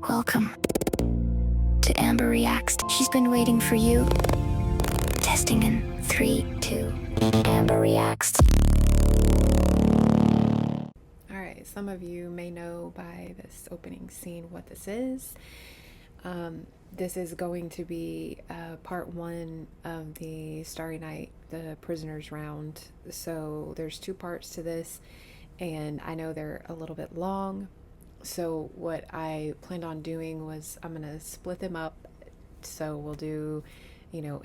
Welcome to Amber Reacts. She's been waiting for you. Testing in 3, 2, Amber Reacts. Alright, some of you may know by this opening scene what this is. This is going to be part 1 of the Starry Night, the Prisoners round. So there's 2 parts to this, and I know they're a little bit long. So what I planned on doing was I'm going to split them up. So we'll do, we'll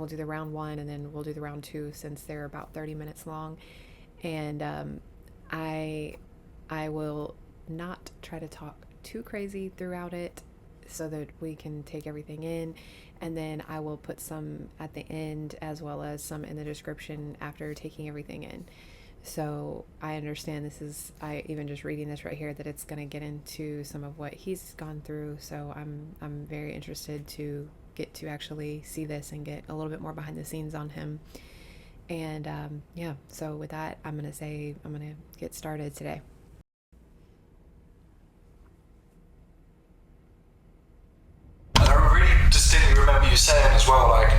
do the round 1 and then we'll do the round 2 since they're about 30 minutes long. And I will not try to talk too crazy throughout it so that we can take everything in. And then I will put some at the end as well as some in the description after taking everything in. So I understand even just reading this right here, that it's going to get into some of what he's gone through. So I'm very interested to get to actually see this and get a little bit more behind the scenes on him. And yeah, so with that, I'm going to get started today. And I really distinctly remember you saying as well, like,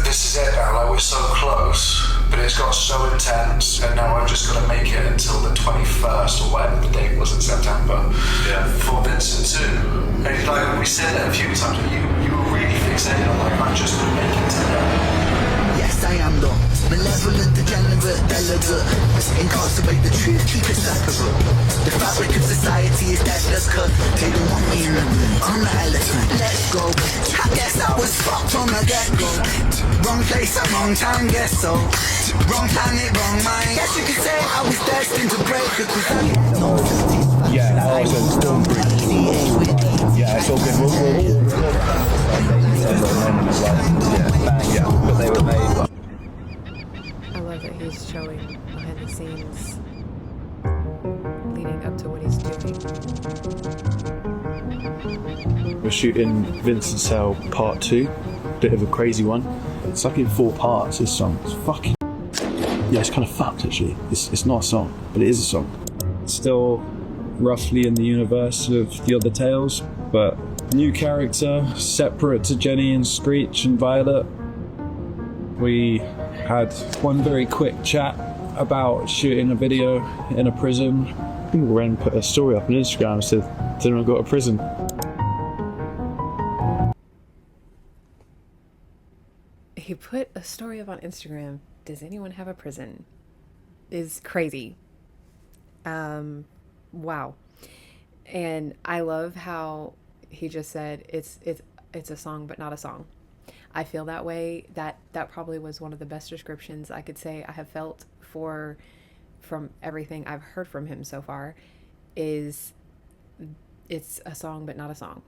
this is it now, like, we're so close, but it's got so intense, and now I've just got to make it until the 21st, or whatever the date was in September, for Vincent too. And like, we said that a few times, but you were really fixated on, like, I'm just going to make it to that. Yes, I am the malevolent, degenerate, delegate. Incarcerate the truth, keep it separate. The fabric of society is dead, let's cut. They don't want me in the room, I'm the elephant. Let's go. I guess I was fucked from the get-go. Wrong place at wrong time, guess so. Wrong planet, wrong mind. Guess you could say I was destined to break it, cause I yeah, I was at Stormbridge. Yeah, it's all good. But they were made. I love that he's showing behind the scenes leading up to what he's doing. We're shooting Vincent Cell Part 2, bit of a crazy one. It's like in 4 parts, this song. It's fucking... yeah, it's kind of fucked actually. It's not a song, but it is a song. It's still roughly in the universe of the other tales, but new character, separate to Jenny and Screech and Violet. We had one very quick chat about shooting a video in a prison. I think Ren put a story up on Instagram and said, didn't I go to prison? He put a story up on Instagram, does anyone have a prison? Is crazy. Wow. And I love how he just said it's a song but not a song. I feel that way. That probably was one of the best descriptions I could say I have felt from everything I've heard from him so far. Is it's a song but not a song.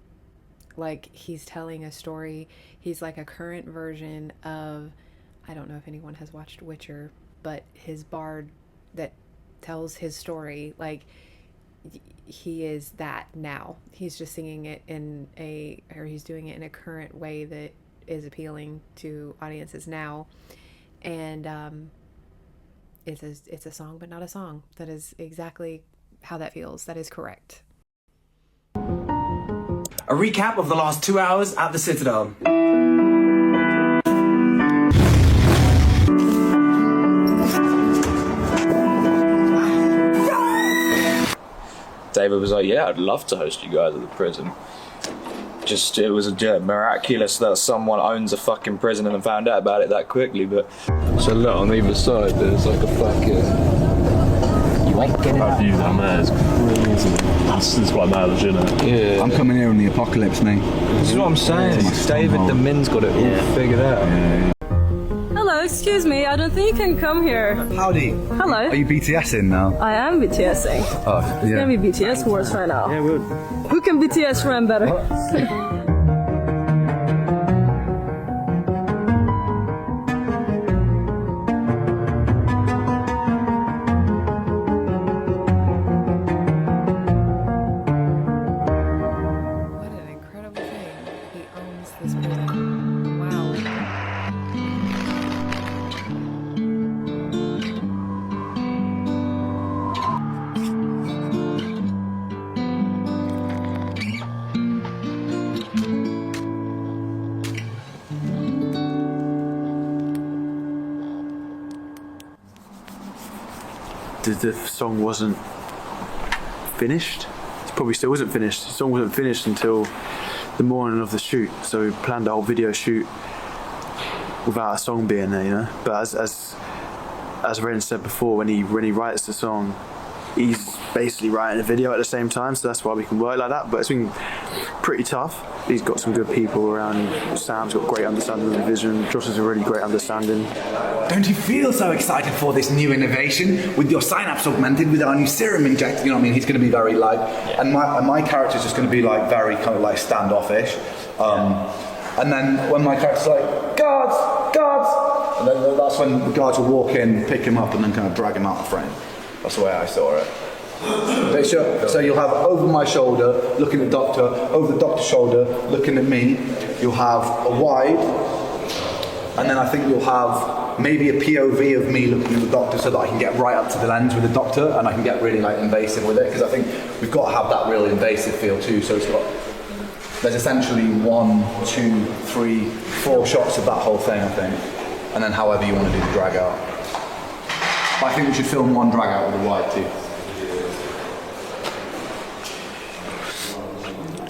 Like, he's telling a story. He's like a current version of, I don't know if anyone has watched Witcher, but his bard that tells his story, like, he is that now. He's just singing it he's doing it in a current way that is appealing to audiences now. And it's a song but not a song. That is exactly how that feels. That is correct. A recap of the last 2 hours at the Citadel. David was like, yeah, I'd love to host you guys at the prison. It was miraculous that someone owns a fucking prison and found out about it that quickly, but... So look, on either side there's like a fucking... You ain't getting that view down there is crazy. It's quite mad, isn't it? Yeah. I'm coming here in the apocalypse, mate. This is what I'm saying. David the Min's got it all figured out. Yeah. Hello, excuse me, I don't think you can come here. Howdy. Hello. Are you BTSing now? I am BTSing. Oh, It's yeah. gonna be BTS wars right now. Yeah, we'll... Who can BTS Ren better? What an incredible thing. He owns this prison. Wow. the song wasn't finished. It probably still wasn't finished. The song wasn't finished until the morning of the shoot. So we planned the whole video shoot without a song being there, you know. But as Ren said before, when he writes the song, he's basically writing a video at the same time, so that's why we can work like that. But it's been pretty tough. He's got some good people around him. Sam's got great understanding of the vision. Josh has a really great understanding. Don't you feel so excited for this new innovation with your synapse augmented with our new serum injected? You know what I mean? He's going to be very like, and my character's just going to be like very kind of like standoffish. And then when my character's like, guards, and then that's when the guards will walk in, pick him up, and then kind of drag him out of frame. That's the way I saw it. So you'll have over my shoulder, looking at Doctor, over the Doctor's shoulder, looking at me. You'll have a wide, and then I think you'll have maybe a POV of me looking at the Doctor so that I can get right up to the lens with the Doctor, and I can get really like invasive with it, because I think we've got to have that really invasive feel too. So there's essentially 1, 2, 3, 4 shots of that whole thing, I think, and then however you want to do the drag out. I think we should film one drag out with a wide too.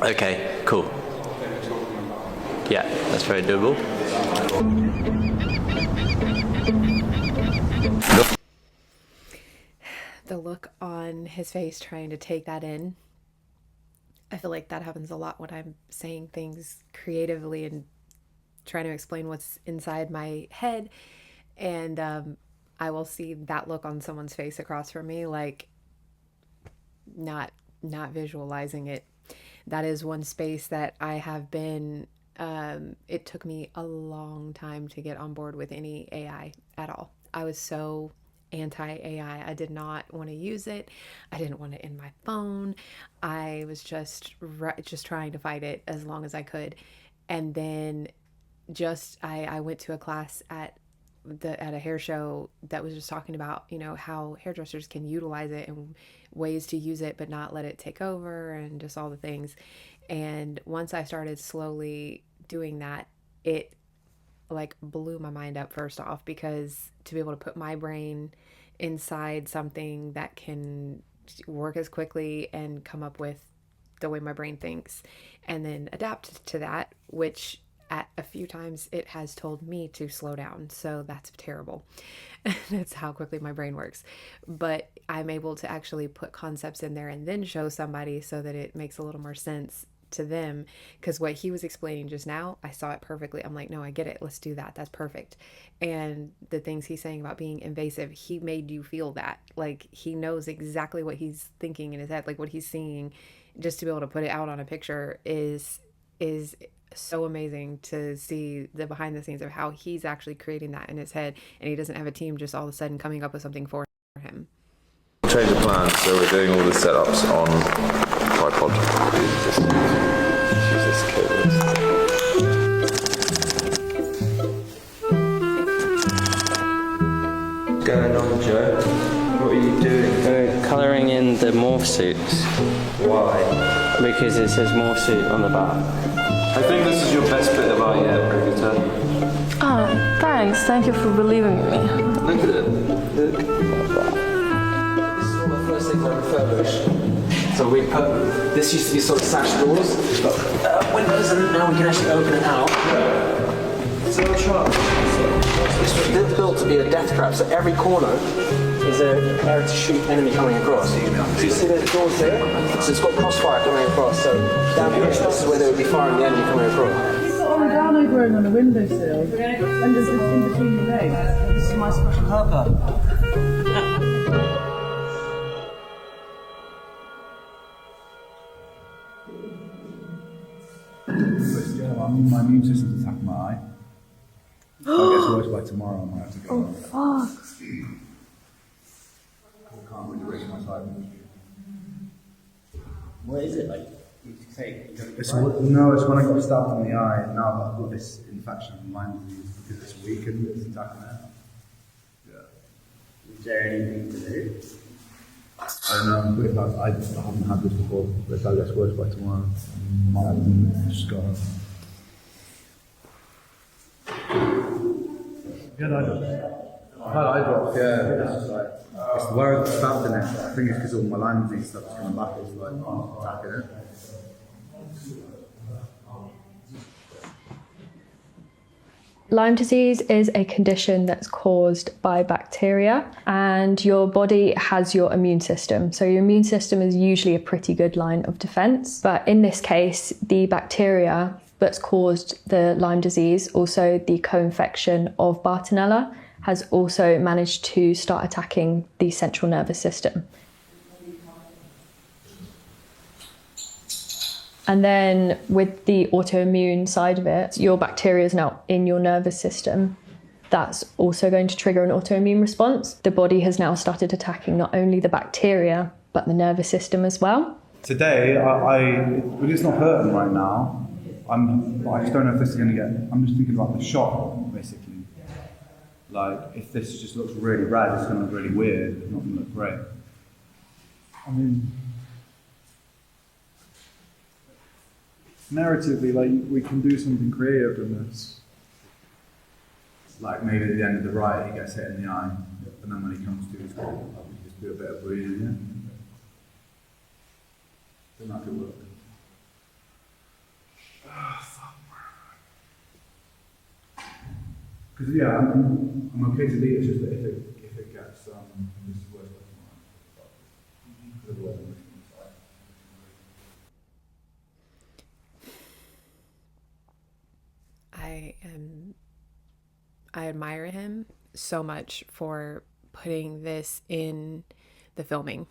Okay, cool. Yeah, that's very doable. The look on his face trying to take that in. I feel like that happens a lot when I'm saying things creatively and trying to explain what's inside my head. And I will see that look on someone's face across from me, like not visualizing it. That is one space that I have been, it took me a long time to get on board with any AI at all. I was so anti-AI. I did not want to use it. I didn't want it in my phone. I was just trying to fight it as long as I could. And then I went to a class at a hair show that was just talking about, you know, how hairdressers can utilize it and ways to use it but not let it take over and just all the things. And once I started slowly doing that, it like blew my mind up, first off, because to be able to put my brain inside something that can work as quickly and come up with the way my brain thinks and then adapt to that, which at a few times it has told me to slow down. So that's terrible. That's how quickly my brain works. But I'm able to actually put concepts in there and then show somebody so that it makes a little more sense to them. Because what he was explaining just now, I saw it perfectly. I'm like, no, I get it. Let's do that. That's perfect. And the things he's saying about being invasive, he made you feel that. Like, he knows exactly what he's thinking in his head, like what he's seeing. Just to be able to put it out on a picture is so amazing to see the behind the scenes of how he's actually creating that in his head, and he doesn't have a team just all of a sudden coming up with something for him. Change of plans, so we're doing all the setups on tripod. Just use this cable. What's going on, Joe? What are you doing? We're colouring in the morph suits. Why? Because it says morph suit on the back. I think this is your best bit of art yet, Rivita. Oh, thanks. Thank you for believing in me. Look at it. Look. This is all the first things I refurbished. So we put, this used to be sort of sash doors, but windows, and now we can actually open it out. So This was built to be a death trap, so every corner is an area to shoot enemy coming across. So you see the doors there? So it's got crossfire coming across, so down here, this is where they would be firing the enemy coming across. You've got oregano growing on the windowsill, and there's this in between the legs. This is my special helper. My immune system's attacking my eye. If it gets worse by tomorrow, I might have to go. Oh, fuck. I can't really raise my side. What is it like? It's when I got stabbed in the eye, and now I've got this infection of Lyme disease because it's weakened, it's attacking it. Yeah. Is there anything to do? I don't know, but if I haven't had this before, but if that gets worse by tomorrow, I might have just got Yeah, I don't. I've had eye drops, yeah. It's just like, it's where I got stabbed in it. I think it's because all my Lyme disease stuff is coming back. It's like, attacking it. Lyme disease is a condition that's caused by bacteria, and your body has your immune system. So your immune system is usually a pretty good line of defense. But in this case, the bacteria that's caused the Lyme disease, also the co-infection of Bartonella, has also managed to start attacking the central nervous system. And then with the autoimmune side of it, your bacteria is now in your nervous system. That's also going to trigger an autoimmune response. The body has now started attacking not only the bacteria, but the nervous system as well. Today, but it's not hurting right now. I just don't know if this is going to get, I'm just thinking about the shock, basically. Like, if this just looks really red, it's going to look really weird. It's not going to look great. I mean, narratively, like, we can do something creative in this. Like, maybe at the end of the ride, he gets hit in the eye, and then when he comes to his goal, we just do a bit of breathing. Then that could work. Because yeah, I'm okay to leave. It's just that if it gets this is worse. I admire him so much for putting this in the filming,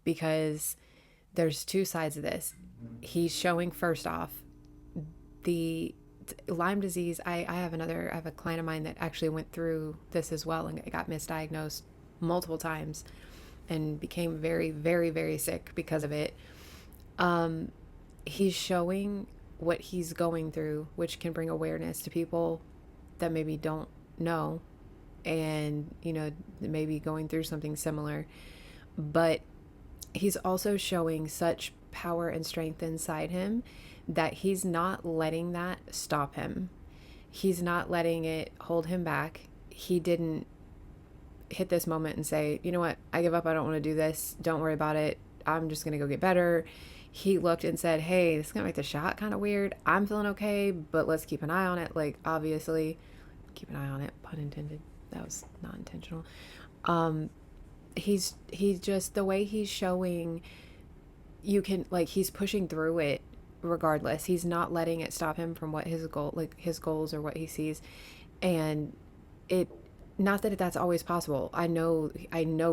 because there's two sides of this. He's showing, first off, the Lyme disease. I have a client of mine that actually went through this as well and got misdiagnosed multiple times and became very, very, very sick because of it. He's showing what he's going through, which can bring awareness to people that maybe don't know and, you know, maybe going through something similar. But he's also showing such power and strength inside him that he's not letting that stop him. He's not letting it hold him back. He didn't hit this moment and say, you know what, I give up, I don't want to do this, don't worry about it, I'm just going to go get better. He looked and said, hey, this is going to make the shot kind of weird. I'm feeling okay, but let's keep an eye on it. Like, obviously, keep an eye on it, pun intended. That was not intentional. He's just, the way he's showing, you can, like, he's pushing through it regardless. He's not letting it stop him from what his goals or what he sees. And it, not that that's always possible. I know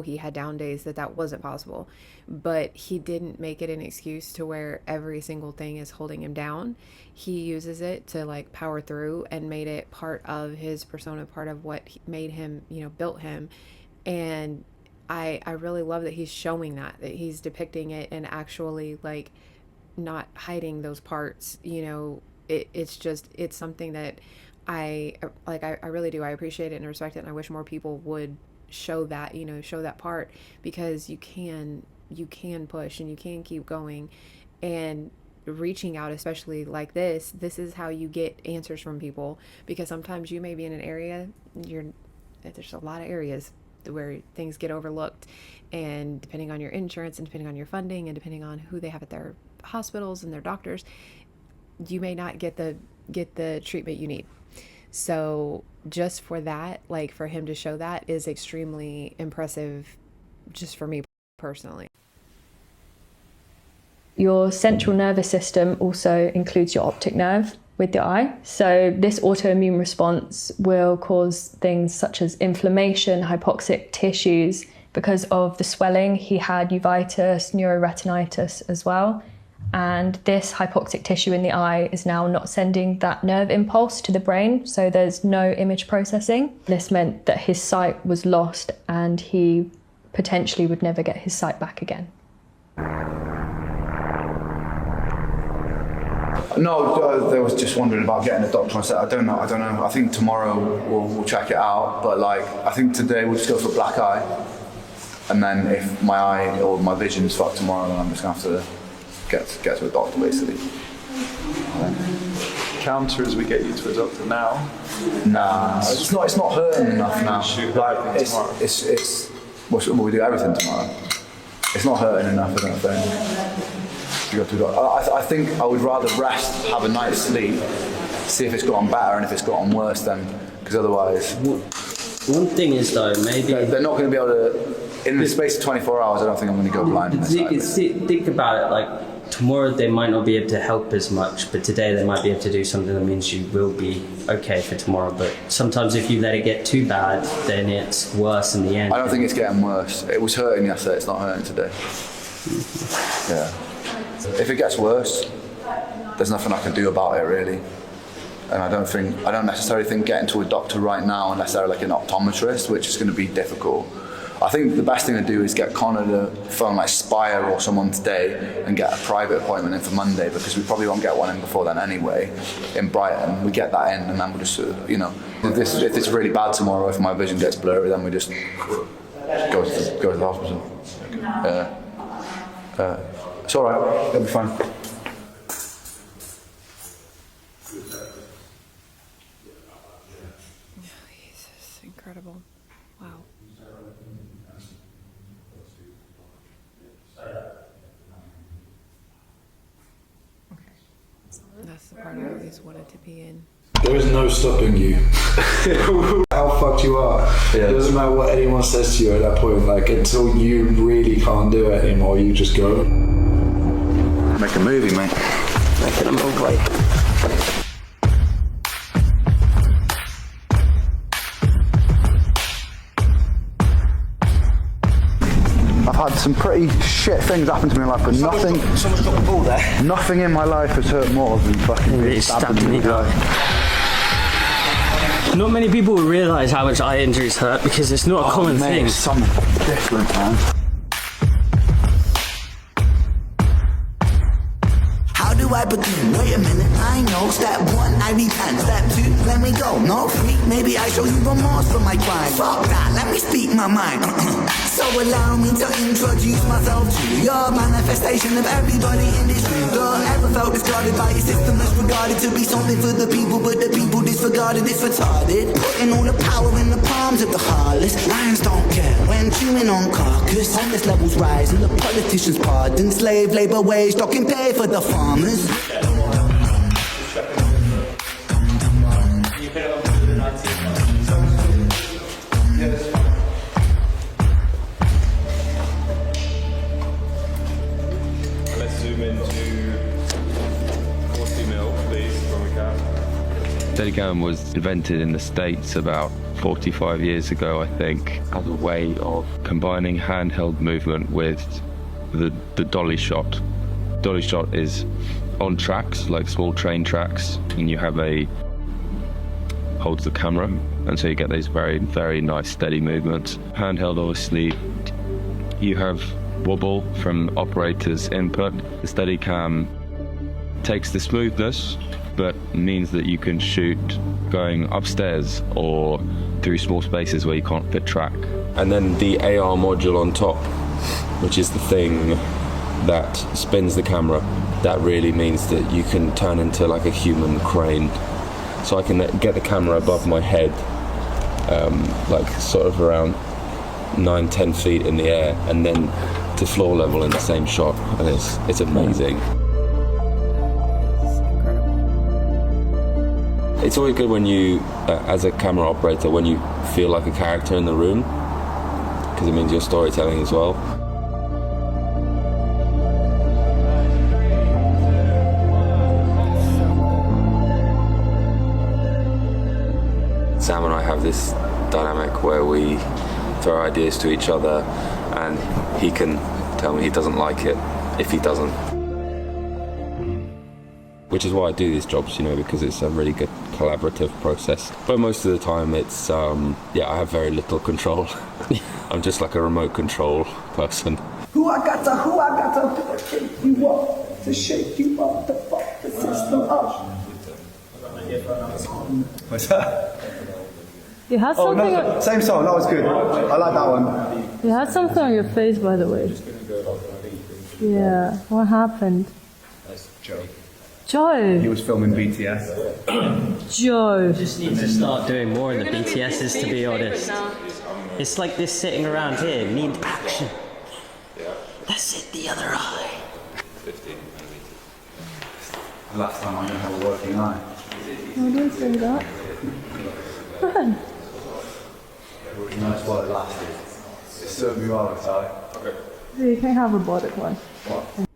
he had down days that wasn't possible, but he didn't make it an excuse to where every single thing is holding him down. He uses it to, like, power through and made it part of his persona, part of what made him, you know, built him. And I really love that he's showing that he's depicting it and actually, like, not hiding those parts. You know, it's something that I really do. I appreciate it and respect it, and I wish more people would show that, you know, show that part, because you can push and you can keep going and reaching out, especially like this is how you get answers from people, because sometimes you may be in an area, there's a lot of areas where things get overlooked, and depending on your insurance and depending on your funding and depending on who they have at their hospitals and their doctors, you may not get the treatment you need. So just for that, like, for him to show that is extremely impressive, just for me personally. Your central nervous system also includes your optic nerve with your eye. So this autoimmune response will cause things such as inflammation, hypoxic tissues. Because of the swelling, he had uveitis, neuroretinitis as well. And this hypoxic tissue in the eye is now not sending that nerve impulse to the brain, so there's no image processing. This meant that his sight was lost and he potentially would never get his sight back again. No, they was just wondering about getting a doctor. I said, I don't know. I think tomorrow we'll check it out, but, like, I think today we'll just go for black eye, and then if my eye or my vision's fucked tomorrow, then I'm just gonna have to get to a doctor, basically. counter as we get you to a doctor now? Nah, it's not hurting enough now. Like, we do everything tomorrow. It's not hurting enough, I don't think. You go to a doctor. I think I would rather rest, have a night's sleep, see if it's gotten better, and if it's gotten worse, then because otherwise. One thing is though, maybe they're not going to be able to. In the space of 24 hours, I don't think I'm going to go blind. Think about it. Like tomorrow, they might not be able to help as much, but today they might be able to do something that means you will be okay for tomorrow. But sometimes, if you let it get too bad, then it's worse in the end. I don't think it's getting worse. It was hurting yesterday. It's not hurting today. Yeah. If it gets worse, there's nothing I can do about it really. And I don't necessarily think getting to a doctor right now, unless they're like an optometrist, which is going to be difficult. I think the best thing to do is get Connor to phone like Spire or someone today and get a private appointment in for Monday, because we probably won't get one in before then anyway. In Brighton, we get that in, and then we'll just, if it's really bad tomorrow, if my vision gets blurry, then we just go to the hospital. It's all right. It'll be fine. Jesus, incredible. Wow. That's the part I always wanted to be in. There is no stopping you. How fucked you are. Yeah. It doesn't matter what anyone says to you at that point. Like, until you really can't do it anymore, you just go. Make a movie, mate. Making a movie. I've had some pretty shit things happen to me in life, but Someone's got the ball there. nothing in my life has hurt more than fucking being stabbed in the eye. Not many people realise how much eye injuries hurt because it's not a common thing. It's something different, man. How do I begin? Wait a minute, I know. Step 1, I repent. Step 2, let me go. No freak, maybe I show you remorse for my crime. Fuck that, let me speak my mind. So allow me to introduce myself to your manifestation of everybody in this room. Don't ever felt discarded by your system that's regarded to be something for the people, but the people disregarded, it's retarded. Putting all the power in the palms of the heartless. Lions don't care when chewing on carcass. Homeless levels rise and the politicians pardon. Slave labour wage, docking pay for the farmers. Let's zoom into 40 mil, please, when we can. Steadicam was invented in the States about 45 years ago, I think, as a way of combining handheld movement with the dolly shot. Dolly shot is on tracks, like small train tracks, and you have holds the camera, and so you get these very, very nice steady movements. Handheld, obviously, you have wobble from operator's input. The Steadicam takes the smoothness, but means that you can shoot going upstairs or through small spaces where you can't fit track. And then the AR module on top, which is the thing that spins the camera, that really means that you can turn into like a human crane. So I can get the camera above my head, like sort of around 9-10 feet in the air, and then to floor level in the same shot, and it's amazing. It's always good when you, as a camera operator, when you feel like a character in the room, because it means you're storytelling as well. Sam and I have this dynamic where we throw ideas to each other, and he can tell me he doesn't like it if he doesn't. Which is why I do these jobs, because it's a really good collaborative process. But most of the time it's, I have very little control. I'm just like a remote control person. Who I got to shake you up, to shake you up, to fuck the system up. What's that? You had something. Same song. That was good. I like that one. You had something on your face, by the way. Yeah. What happened? That's a joke. Joe. He was filming BTS. Joe. Just need to start doing more in the BTSs, to be honest. It's like this sitting around here, need action. That's it, the other eye. 15 The last time I didn't have a working eye. Oh, don't say that. Fun. That's what it lasted. It served me well, this eye. Okay. You can have a robotic one. What?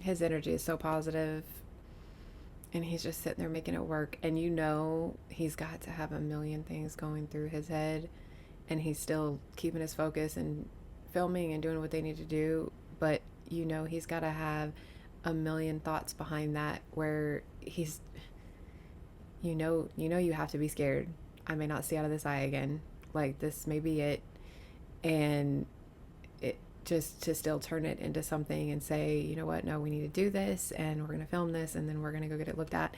His energy is so positive, and he's just sitting there making it work, and you know he's got to have a million things going through his head, and he's still keeping his focus and filming and doing what they need to do, but you know he's got to have a million thoughts behind that where he's you know you have to be scared. I may not see out of this eye again, like this may be it, and just to still turn it into something and say, you know what, no, we need to do this, and we're going to film this, and then we're going to go get it looked at.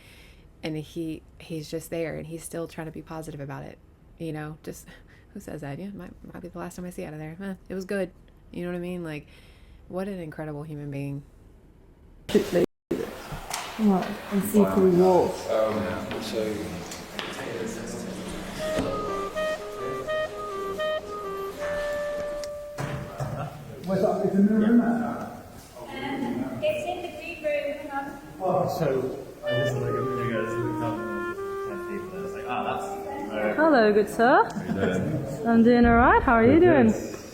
And he's just there, and he's still trying to be positive about it. You know, just, who says that? Yeah, might be the last time I see out of there. It was good. You know what I mean? Like, what an incredible human being. Come on, and see through walls. So Where's that? Is the mirror in there? It's in the green room. So I just like a movie goes looked up 10 people and it's like, that's Hello, good sir. How you doing? I'm doing alright. How are you doing?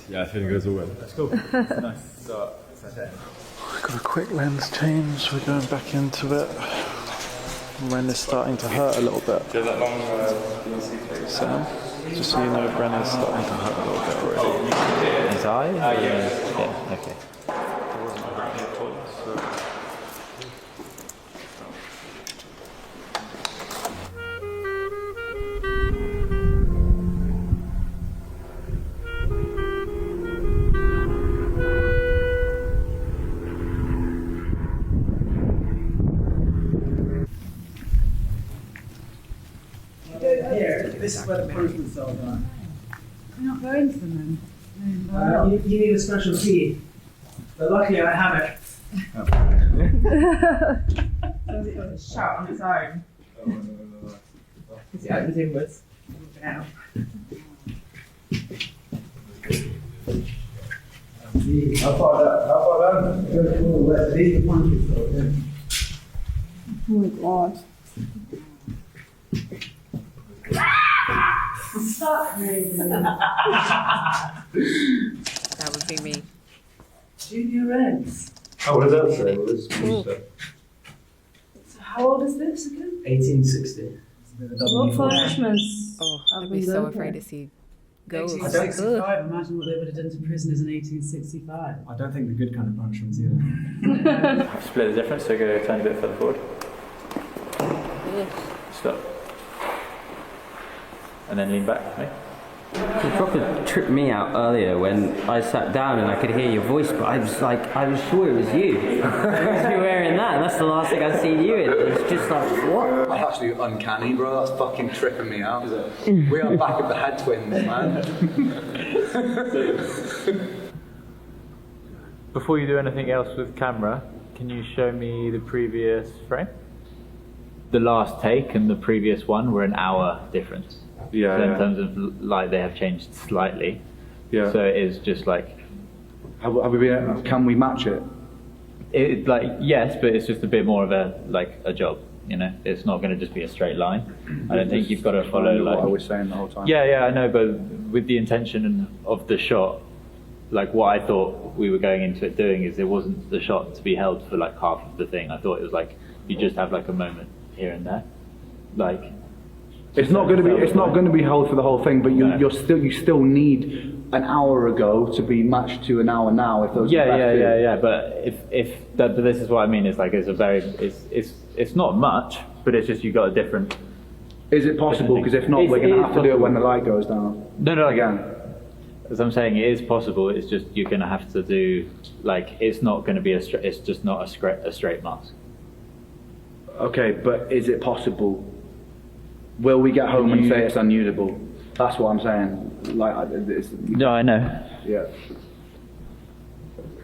Yeah, feeling good as always. That's cool. Nice. So, We've got a quick lens change, we're going back into it. Ren is starting to hurt a little bit. do that long Sam, just so you know, Ren is starting to hurt a little bit already. His eye? yeah. Okay. There wasn't a red at all, so... This is where the punishment cells are. You're not going to them then? You need a special key. But luckily I have it. Does it shut on its own? Is it open inwards? Now. How far down? These are the punishment cells. Oh my god. That would be me. Junior Reds. oh, what does that say? What is So how old is this again? 1860. What punishments? Oh, I'd be so afraid to see ghosts. 1865. Imagine what they would have done to prisoners in 1865. I don't think the good kind of punishments either. Split the difference, so go a tiny bit further forward. Stop. And then lean back with me. You proper tripped me out earlier when I sat down and I could hear your voice, but I was sure it was you. Because you were wearing that, and that's the last thing I'd seen you in. It's just like, what? That's actually uncanny, bro. That's fucking tripping me out. We are back at the head twins, man. Before you do anything else with camera, can you show me the previous frame? The last take and the previous one were an hour difference. Yeah, so in yeah. terms of light, they have changed slightly. Yeah. So it is just like, Have we been, can we match it? yes, but it's just a bit more of a job. You know, it's not going to just be a straight line. I don't think you've got to follow what I was saying the whole time. Yeah, I know, but with the intention of the shot, like what I thought we were going into it doing is it wasn't the shot to be held for like half of the thing. I thought it was like you just have like a moment here and there, like. It's not going to be held for the whole thing, but you still need an hour ago to be matched to an hour now. If those Yeah. But but this is what I mean. It's like it's not much, but it's just you got a different. Is it possible? Because if not, we're going to have to do it when the light goes down. No. Again. As I'm saying, it is possible. It's just you're going to have to do it's not going to be it's just not a straight mask. Okay, but is it possible? Will we get home and say it's unusable? That's what I'm saying. Like, it's, No, I know. yeah.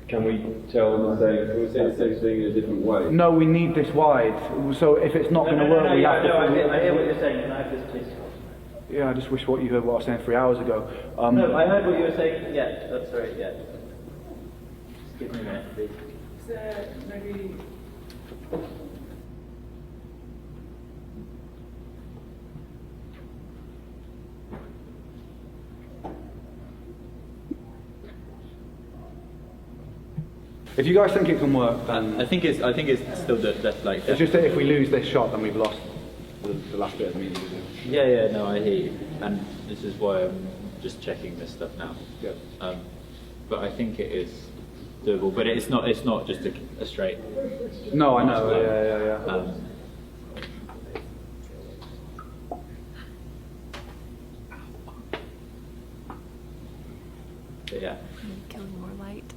Can we tell the same thing in a different way? No, we need this wide. So if it's not going to work, we have to. I hear what you're saying. Can I have this, please? Yeah, I just wish you heard what I was saying 3 hours ago. No, I heard what you were saying. Yeah, that's right. Yeah. Just give me a minute, please. Maybe. If you guys think it can work, then I think it's still like. it's just that if we lose this shot, then we've lost the last bit of the media. Yeah, no, I hear you, and this is why I'm just checking this stuff now. Yeah. But I think it is doable, but it's not just a straight. No, I know. Yeah. But yeah. Killing more light.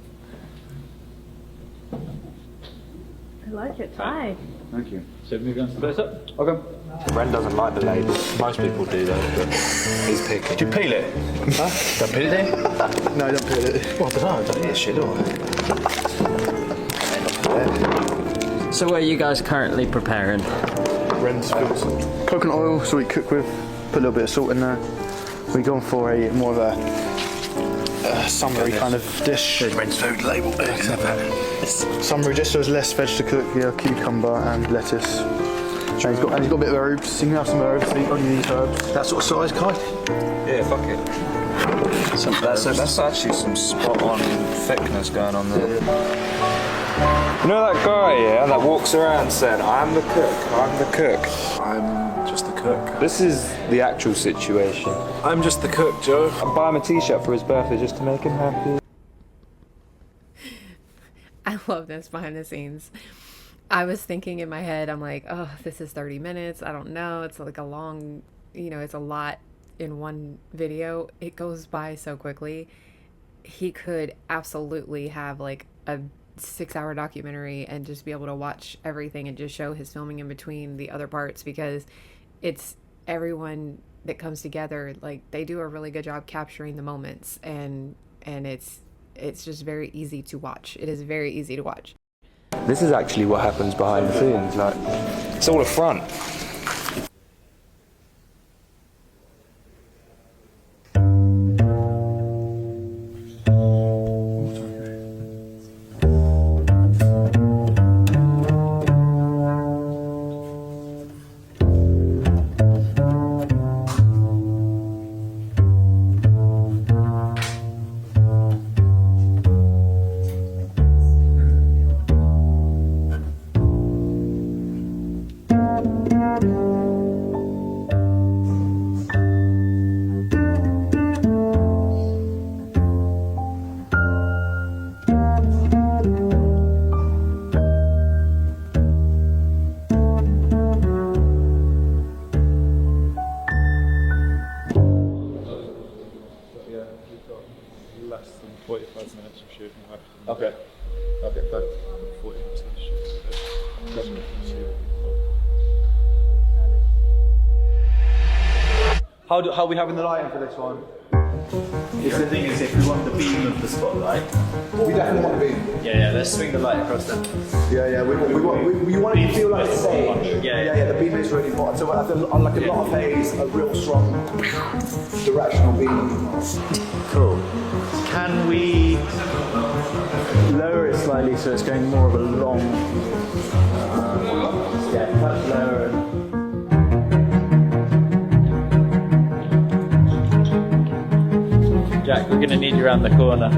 I like it. Try. Thank you. So moving on to the close up. Okay. Ren doesn't like the lady. Most people do though, but he's picky. Do you peel it? Huh? Don't peel it then? No, don't peel it. Well, but I don't eat shit, do I? So what are you guys currently preparing? Ren's foods. Coconut oil, so we cook with. Put a little bit of salt in there. We're going for a more of a summery kind of dish. There's Ren's food label. Summery dish, so there's less veg to cook. Yeah, cucumber and lettuce. And he's got a bit of herbs. So you can have some herbs. So you only need herbs. That sort of size, Kai? Yeah, fuck it. That's actually some spot on thickness going on there. You know that guy, yeah, that walks around saying, I'm the cook, I'm the cook. I'm just the cook. This is the actual situation. I'm just the cook, Joe. I'm buying him a t-shirt for his birthday just to make him happy. I love this behind the scenes. I was thinking in my head, I'm like, oh, this is 30 minutes. I don't know. It's like a long, it's a lot in one video. It goes by so quickly. He could absolutely have like a 6-hour documentary and just be able to watch everything and just show his filming in between the other parts, because it's everyone that comes together. Like, they do a really good job capturing the moments, and it's just very easy to watch. It is very easy to watch. This is actually what happens behind the scenes. Like, it's all a front. Less than 45 minutes of shooting left. Okay. Okay, thanks. 40 minutes of shooting. How are we having the lighting for this one? The thing is, if we want the beam of the spotlight, We definitely want to be. yeah, let's swing the light across them. Yeah, we want it to feel like stage. Yeah. The beam is really important. So after like a lot of haze, a real strong directional beam. Cool. Can we lower it slightly so it's going more of a long? Yeah, touch lower. Jack, we're going to need you around the corner.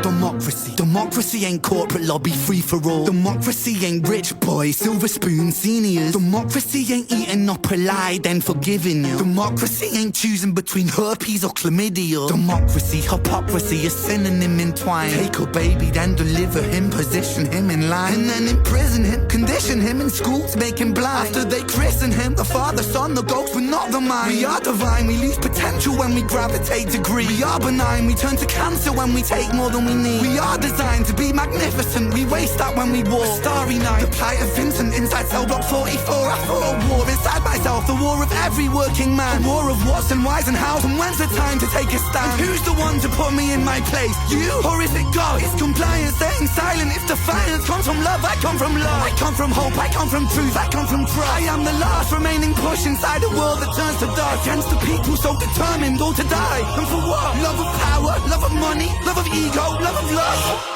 Democracy. Democracy ain't corporate lobby free for all. Democracy ain't rich boys, silver spoon seniors. Democracy ain't eating up a lie then forgiving you. Democracy ain't choosing between herpes or chlamydia. Democracy, hypocrisy, a synonym entwined. Take a baby, then deliver him, position him in line, and then imprison him, condition him in schools, make him blind. After they christen him, the Father, Son, the ghost, we're not the mind. We are divine, we lose potential when we gravitate to greed. We are benign, we turn to cancer when we take more than we need. We are designed to be magnificent, we waste that when we walk. Starry night, the plight of Vincent inside cell block 44. I fought a war inside myself, the war of every working man. The war of what's and why's and how's, and when's the time to take a stand? And who's the one to put me in my place? You, or is it God? It's compliance, staying silent. If defiance comes from love, I come from love. I come from hope, I come from truth, I come from trust. I am the last remaining push inside a world that turns to dust. Against the people so determined all to die. And for what? Love of power, love of money, love of ego, love of lust.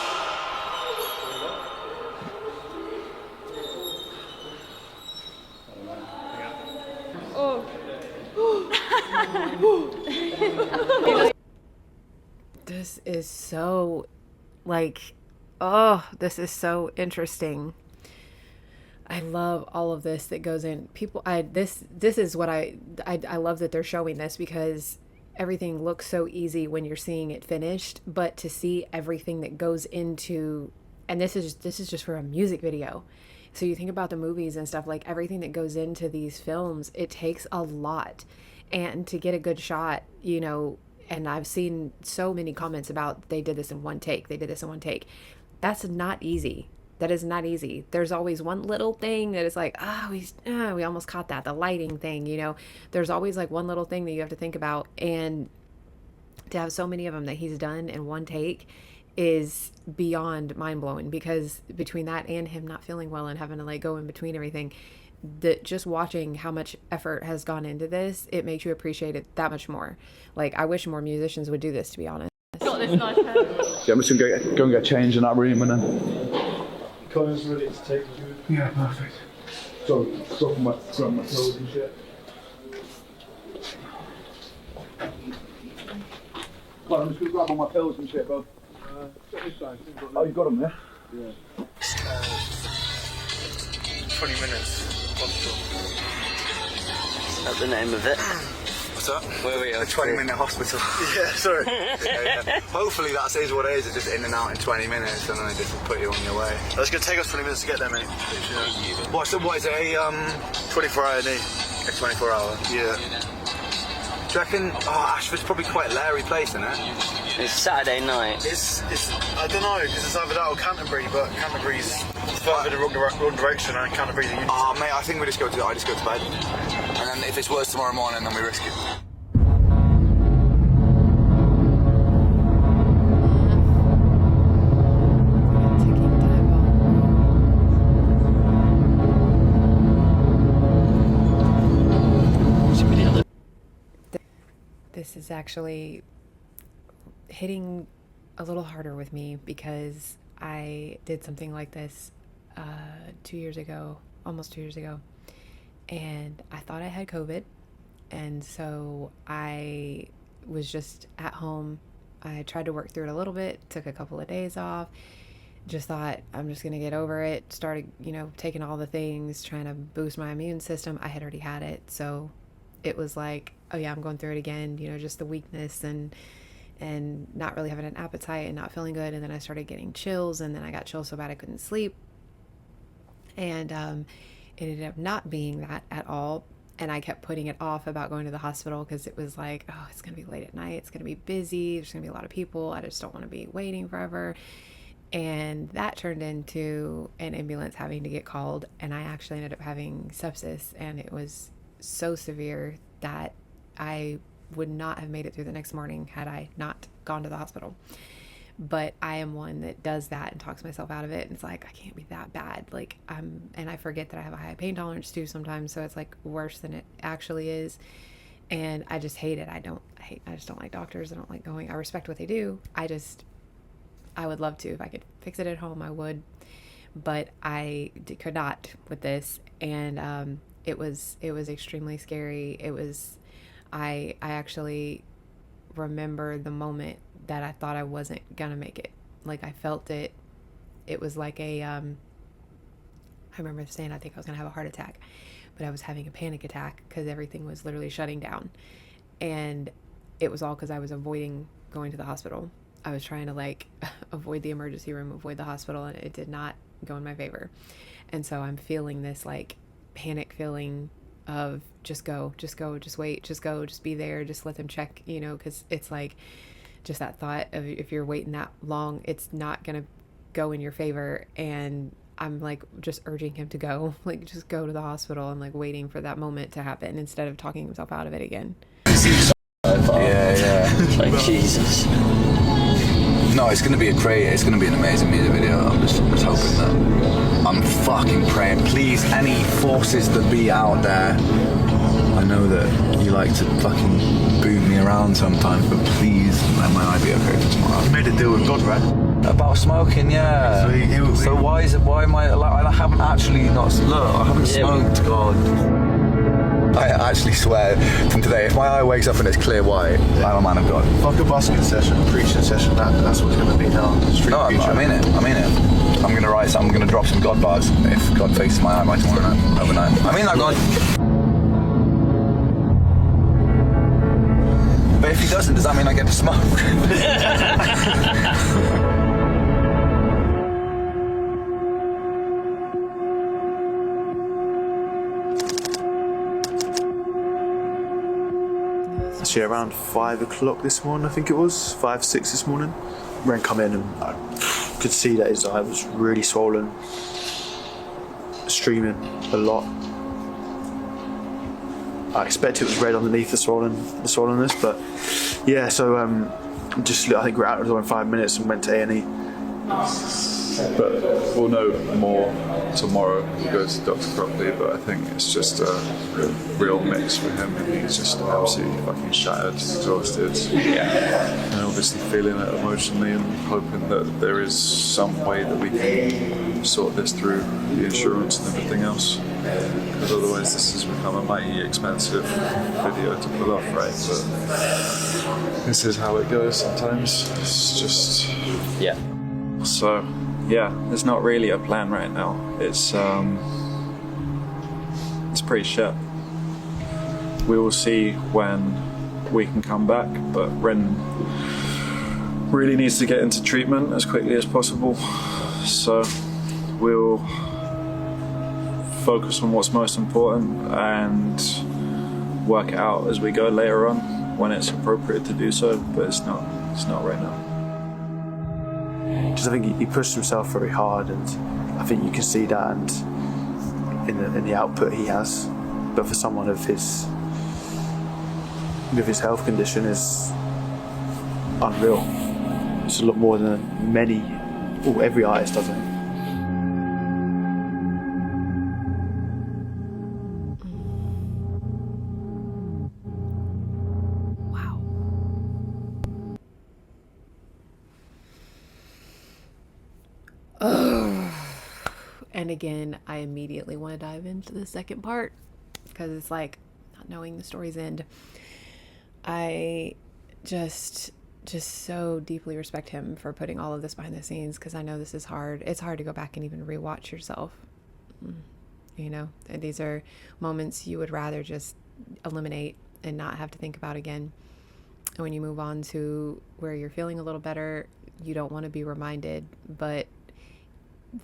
This is so, like, oh, this is so interesting. I love all of this that goes in. This is what I love that they're showing this, because everything looks so easy when you're seeing it finished, but to see everything that goes into, and this is just for a music video. So you think about the movies and stuff, like everything that goes into these films, it takes a lot. And to get a good shot, you know, and I've seen so many comments about they did this in one take. That's not easy. That is not easy. There's always one little thing that is like, we almost caught that. The lighting thing, you know, there's always like one little thing that you have to think about. And to have so many of them that he's done in one take is beyond mind blowing, because between that and him not feeling well and having to like go in between everything, that just watching how much effort has gone into this, it makes you appreciate it that much more. Like, I wish more musicians would do this, to be honest. Yeah, I'm just gonna go and get changed in that room and then. Connor's ready to take you. Yeah, perfect. So, stuff my toes and shit. Well, I'm just gonna grab all my pills and shit, bro. Oh, you got them there? Yeah. 20 minutes. Is that the name of it? What's that? Where we are? A 20-minute hospital. Yeah, sorry. Yeah. Hopefully that is what it is. It's just in and out in 20 minutes, and then they just put you on your way. It's going to take us 20 minutes to get there, mate. Yeah. What is it? A 24-hour knee. A 24-hour. Yeah. Do you reckon? Oh, Ashford's probably quite a Larry place, isn't it? It's Saturday night. It's I don't know, because it's either that or Canterbury, but Canterbury's further in the wrong direction, and Canterbury's a unit. Oh, mate, I think I just go to bed. And then if it's worse tomorrow morning, then we risk it. This is actually hitting a little harder with me, because I did something like this 2 years ago, almost 2 years ago, and I thought I had COVID, and so I was just at home. I tried to work through it a little bit, took a couple of days off, just thought I'm just gonna get over it, started, you know, taking all the things, trying to boost my immune system. I had already had it, so it was like, oh yeah, I'm going through it again, you know, just the weakness and not really having an appetite and not feeling good. And then I started getting chills, and then I got chills so bad I couldn't sleep. And it ended up not being that at all. And I kept putting it off about going to the hospital, because it was like, oh, it's going to be late at night. It's going to be busy. There's going to be a lot of people. I just don't want to be waiting forever. And that turned into an ambulance having to get called. And I actually ended up having sepsis, and it was so severe that I would not have made it through the next morning had I not gone to the hospital. But I am one that does that and talks myself out of it. And it's like, I can't be that bad. Like, and I forget that I have a high pain tolerance too sometimes. So it's like worse than it actually is. And I just hate it. I just don't like doctors. I don't like going. I respect what they do. I would love to. If I could fix it at home, I would. But I could not with this. And it was extremely scary. I actually remember the moment that I thought I wasn't gonna make it. Like I felt it. It was like a, I remember saying I think I was gonna have a heart attack, but I was having a panic attack because everything was literally shutting down. And it was all because I was avoiding going to the hospital. I was trying to like avoid the emergency room, avoid the hospital, and it did not go in my favor. And so I'm feeling this like panic feeling of just go, just wait, just go, just be there, just let them check, you know, because it's like just that thought of if you're waiting that long, it's not going to go in your favor. And I'm like just urging him to go, like just go to the hospital and like waiting for that moment to happen instead of talking himself out of it again. Yeah. Like Jesus. No, it's gonna be it's gonna be an amazing music video. I'm just hoping that. I'm fucking praying. Please, any forces that be out there. I know that you like to fucking boot me around sometimes, but please let my eye be okay for tomorrow. You made a deal with God, right? About smoking, yeah. So why am I allowed? I haven't actually not. Look, I haven't smoked. God. I actually swear from today, if my eye wakes up and it's clear white, I'm a man of God. Fuck a busking session, preaching session, that's what's going to be now. No, I mean it. I'm going to write something, I'm going to drop some God bars if God faces my eye by tomorrow night, overnight. I mean that, God. But if he doesn't, does that mean I get to smoke? Actually, around 5 o'clock this morning, I think it was 5, 6 this morning. Ren come in and I could see that his eye was really swollen, streaming a lot. I expect it was red underneath the swollenness, but yeah. So I think we're out of the door in 5 minutes and went to A&E. But we'll know more tomorrow. We'll go to the doctor properly, but I think it's just a real mix for him, and he's just absolutely fucking shattered, exhausted, and obviously feeling it emotionally and hoping that there is some way that we can sort this through the insurance and everything else, because otherwise this has become a mighty expensive video to pull off, right? But this is how it goes sometimes. It's just... Yeah. So, yeah, there's not really a plan right now. It's pretty shit. We will see when we can come back, but Ren really needs to get into treatment as quickly as possible. So we'll focus on what's most important and work it out as we go later on when it's appropriate to do so, but it's not right now. Because I think he pushed himself very hard, and I think you can see that and in the output he has. But for someone of his health condition is unreal. It's a lot more than every artist does it. And again, I immediately want to dive into the second part because it's like not knowing the story's end. I just so deeply respect him for putting all of this behind the scenes, because I know this is hard. It's hard to go back and even rewatch yourself. You know, and these are moments you would rather just eliminate and not have to think about again. And when you move on to where you're feeling a little better, you don't want to be reminded, but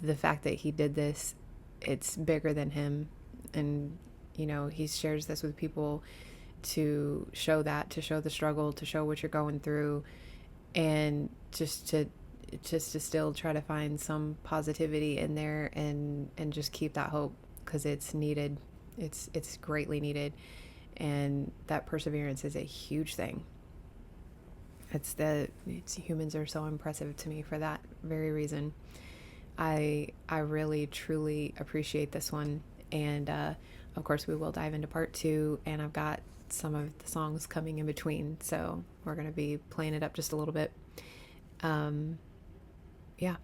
the fact that he did this, it's bigger than him. And, you know, he shares this with people to show the struggle, to show what you're going through, and just to still try to find some positivity in there and just keep that hope, because it's needed. It's greatly needed. And that perseverance is a huge thing. Humans are so impressive to me for that very reason. I really truly appreciate this one, and of course we will dive into part 2, and I've got some of the songs coming in between, so we're going to be playing it up just a little bit. Yeah,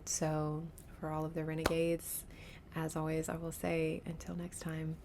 so for all of the renegades, as always, I will say until next time,